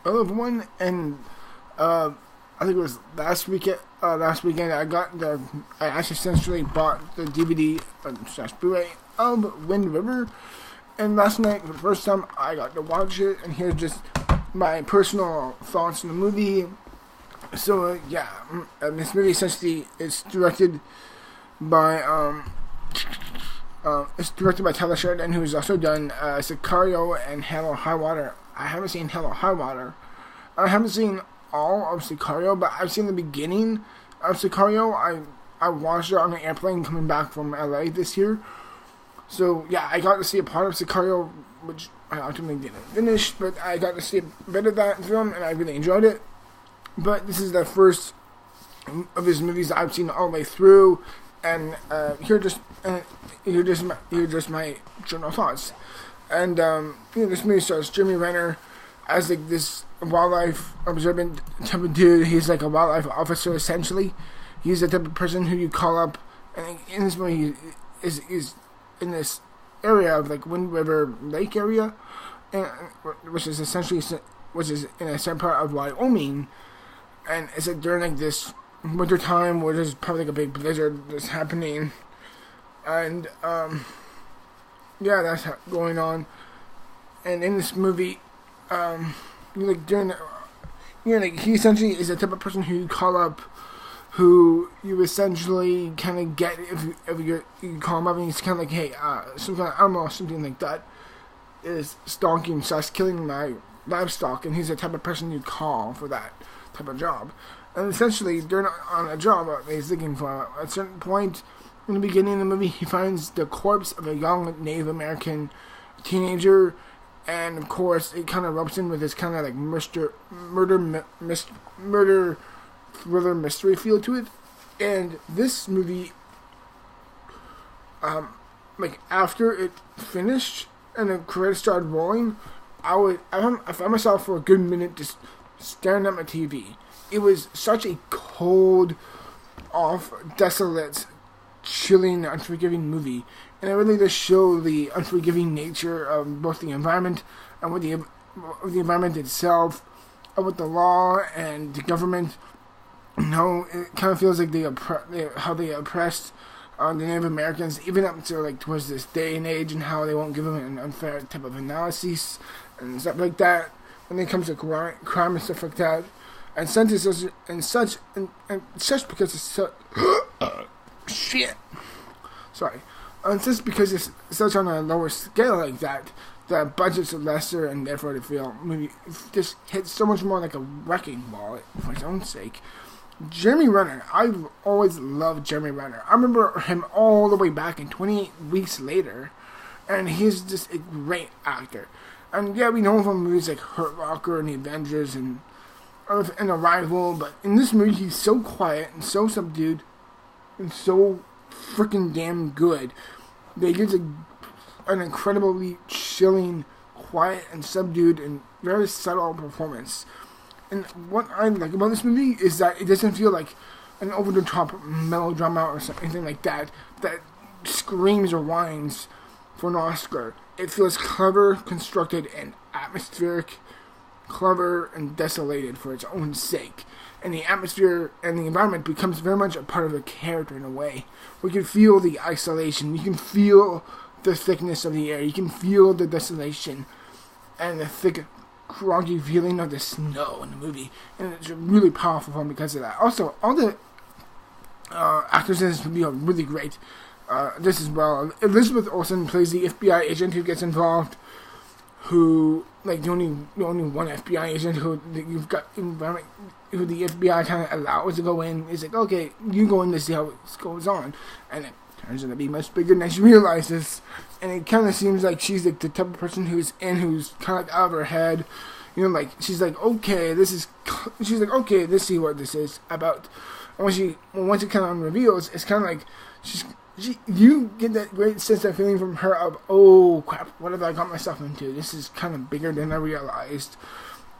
Hello everyone, and I think it was last weekend. I actually essentially bought the DVD slash Blu-ray of Wind River, and last night for the first time I got to watch it. And here's just my personal thoughts on the movie. So this movie essentially is directed by Tyler Sheridan, who's also done Sicario and Hell or High Water. I haven't seen Hell or High Water. I haven't seen all of Sicario, but I've seen the beginning of Sicario. I watched it on an airplane coming back from LA this year. So yeah, I got to see a part of Sicario, which I ultimately didn't finish, but I got to see a bit of that film, and I really enjoyed it. But this is the first of his movies that I've seen all the way through, and here are just my general thoughts. And this movie stars Jeremy Renner as like this wildlife observant type of dude. He's like a wildlife officer essentially. He's the type of person who you call up, and in this movie he is in this area of like Wind River Lake area, and which is in a certain part of Wyoming, and it's like during like this winter time where there's probably like a big blizzard that's happening, and that's going on. And in this movie, he essentially is the type of person who you call up, who you essentially kind of get if you call him up, and he's kind of like, hey, some kind of animal or something like that is stalking / killing my livestock, and he's the type of person you call for that type of job. And essentially, during on a job he's looking for, at a certain point in the beginning of the movie, he finds the corpse of a young Native American teenager, and of course, it kind of ropes in with this kind of like murder thriller mystery feel to it. And this movie, after it finished and the credits started rolling, I found myself for a good minute just staring at my TV. It was such a cold, off, desolate, chilling, unforgiving movie, and it really does show the unforgiving nature of both the environment and with the environment itself, and with the law and the government. It kind of feels like how they oppressed the Native Americans, even up to like towards this day and age, and how they won't give them an unfair type of analysis and stuff like that when it comes to crime and stuff like that. And sentences and such because it's so shit. Sorry. And just because it's such on a lower scale like that, the budgets are lesser, and therefore the film movie just hits so much more like a wrecking ball for its own sake. Jeremy Renner, I've always loved Jeremy Renner. I remember him all the way back in 28 Weeks Later, and he's just a great actor. And yeah, we know him from movies like Hurt Locker and The Avengers and Arrival, but in this movie he's so quiet and so subdued and so freaking damn good. They give an incredibly chilling, quiet, and subdued and very subtle performance. And what I like about this movie is that it doesn't feel like an over-the-top melodrama or something like that screams or whines for an Oscar. It feels clever, constructed, and atmospheric, clever and desolated for its own sake. And the atmosphere and the environment becomes very much a part of the character in a way. We can feel the isolation, you can feel the thickness of the air, you can feel the desolation and the thick, groggy feeling of the snow in the movie. And it's a really powerful film because of that. Also, all the actors in this movie are really great. This as well. Elizabeth Olsen plays the FBI agent who gets involved, who like the only one FBI agent who you've got who the FBI kind of allows to go in. Is like, okay, you go in to see how it goes on, and it turns out to be much bigger than she realizes. And it kind of seems like she's like the type of person who's kind of like out of her head. Like she's like, okay, let's see what this is about. And once it kind of reveals, it's kind of like you get that great sense, that feeling from her of, oh crap, what have I got myself into? This is kind of bigger than I realized.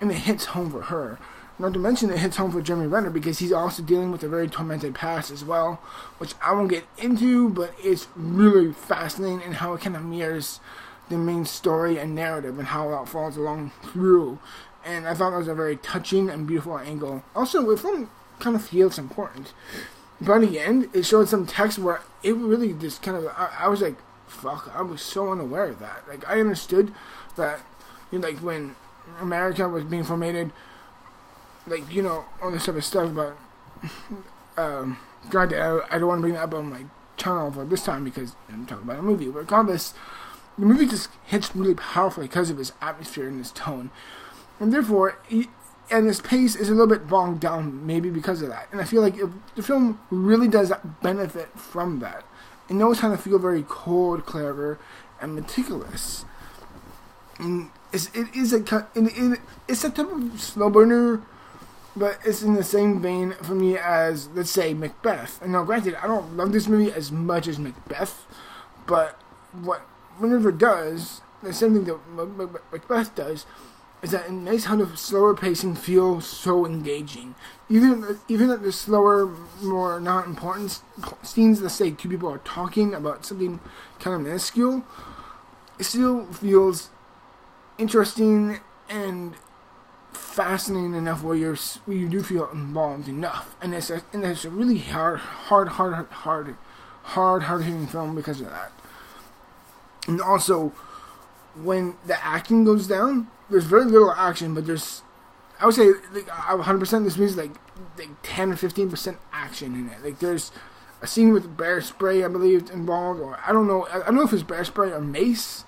And it hits home for her. Not to mention it hits home for Jeremy Renner because he's also dealing with a very tormented past as well, which I won't get into, but it's really fascinating in how it kind of mirrors the main story and narrative and how that falls along through. And I thought that was a very touching and beautiful angle. Also, the film kind of feels important. But in the end, it showed some text where it really just kind of... I was like, fuck, I was so unaware of that. Like, I understood that, like, when America was being formatted, like, all this type of stuff about... God, I don't want to bring that up on my channel for this time because I'm talking about a movie. But regardless, the movie just hits really powerfully because of its atmosphere and its tone. And therefore, and its pace is a little bit bogged down, maybe because of that. And I feel like the film really does benefit from that. It knows how to feel very cold, clever, and meticulous. And it's a type of slow burner, but it's in the same vein for me as, let's say, Macbeth. And now, granted, I don't love this movie as much as Macbeth, but what Renner does, the same thing that Macbeth does, is that it makes how the slower pacing feel so engaging. Even at the slower, more not important scenes, let's say two people are talking about something kind of minuscule, it still feels interesting and fascinating enough where you do feel involved enough. And it's a really hard hitting film because of that. And also, when the acting goes down, there's very little action, but I would say, like, 100% this movie's like 10 or 15% action in it. Like, there's a scene with bear spray, I believe, involved, or I don't know if it's bear spray or mace,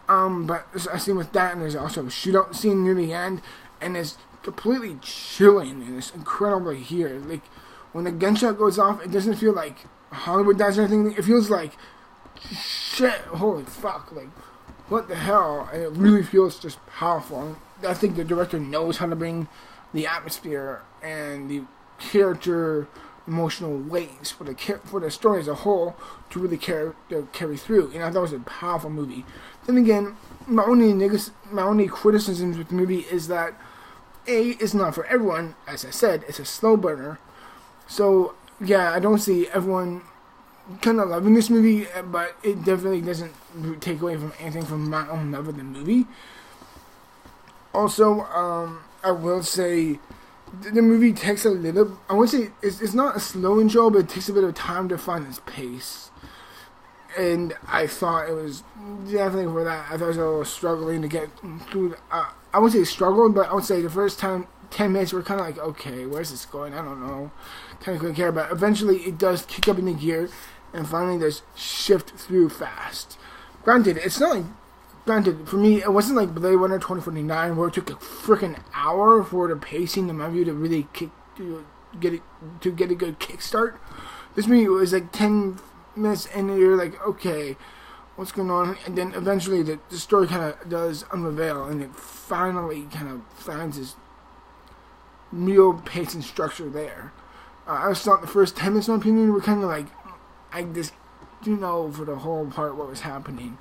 but there's a scene with that, and there's also a shootout scene near the end, and it's completely chilling, and it's incredibly here. Like, when the gunshot goes off, it doesn't feel like Hollywood does or anything. It feels like, shit, holy fuck, like, what the hell? And it really feels just powerful. And I think the director knows how to bring the atmosphere and the character emotional weights for the story as a whole to really carry through. And I thought it was a powerful movie. Then again, my only criticisms with the movie is that it's not for everyone. As I said, it's a slow burner. So yeah, I don't see everyone kind of loving this movie, but it definitely doesn't take away from anything from my own love of the movie. Also, I will say the movie takes a little, I would say it's not a slow intro, but it takes a bit of time to find its pace. And I thought it was definitely for that. I thought it was a little struggling to get through. I would say struggled, but I would say the first 10 minutes were kind of like, okay, where's this going? I don't know. Kind of couldn't care, but eventually it does kick up into gear, and finally there's shift through fast. Granted, for me, it wasn't like Blade Runner 2049 where it took a freaking hour for the pacing, in my view, to really get a good kickstart. This movie was like 10 minutes, and you're like, okay, what's going on? And then eventually the story kind of does unravel, and it finally kind of finds its real pace and structure there. I thought the first 10 minutes, in my opinion, were kind of like, I just didn't know for the whole part what was happening.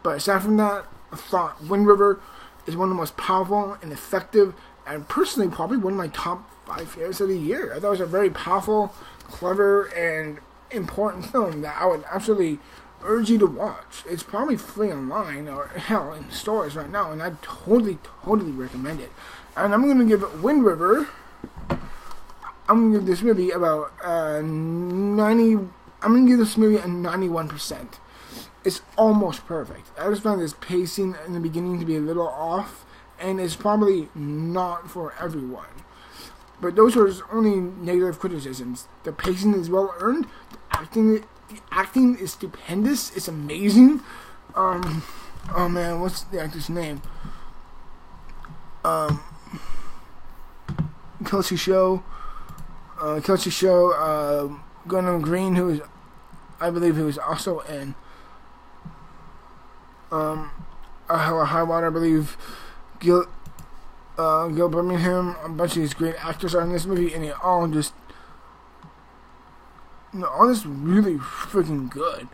But aside from that, I thought Wind River is one of the most powerful and effective, and personally probably one of my top 5 favorites of the year. I thought it was a very powerful, clever, and important film that I would absolutely urge you to watch. It's probably free online, or hell, in stores right now, and I totally recommend it. And I'm going to give Wind River, I'm going to give this movie about 90. I'm going to give this movie a 91%. It's almost perfect. I just found this pacing in the beginning to be a little off, and it's probably not for everyone. But those are only negative criticisms. The pacing is well earned. The acting is stupendous. It's amazing. Oh man, what's the actor's name? Kelsey Show, Gunnar Green, I believe he was also in Hell or High Water. I believe Gil Birmingham. A bunch of these great actors are in this movie, and they all just, all this really freaking good.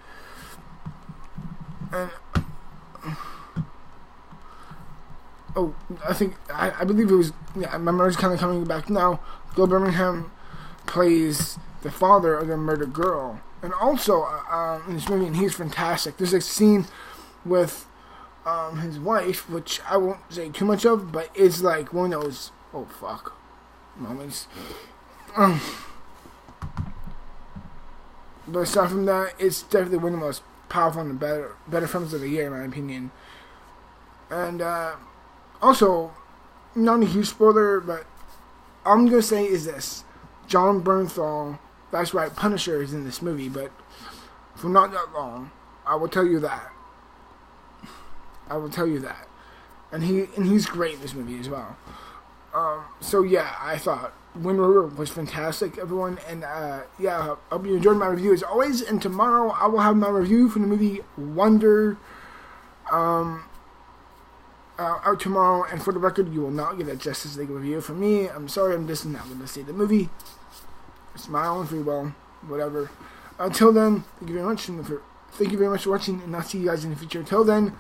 And I believe it was, my memory's kind of coming back now. Gil Birmingham plays the father of the murdered girl, and also in this movie, and he's fantastic. There's a scene with his wife, which I won't say too much of, but is like one of those oh fuck moments. But aside from that, it's definitely one of the most powerful and better films of the year, in my opinion. And also, not a huge spoiler, but all I'm gonna say is this: John Bernthal, that's right, Punisher is in this movie, but for not that long. I will tell you that. And he's great in this movie as well. So yeah, I thought Wind River was fantastic, everyone, and yeah, I hope you enjoyed my review as always. And tomorrow I will have my review for the movie Wonder out tomorrow. And for the record, you will not get a Justice League review from me. I'm sorry, I'm just not going to see the movie. It's my own free will, whatever. Until then, thank you very much for watching, and I'll see you guys in the future. Until then,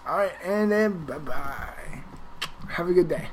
alright, and then bye bye. Have a good day.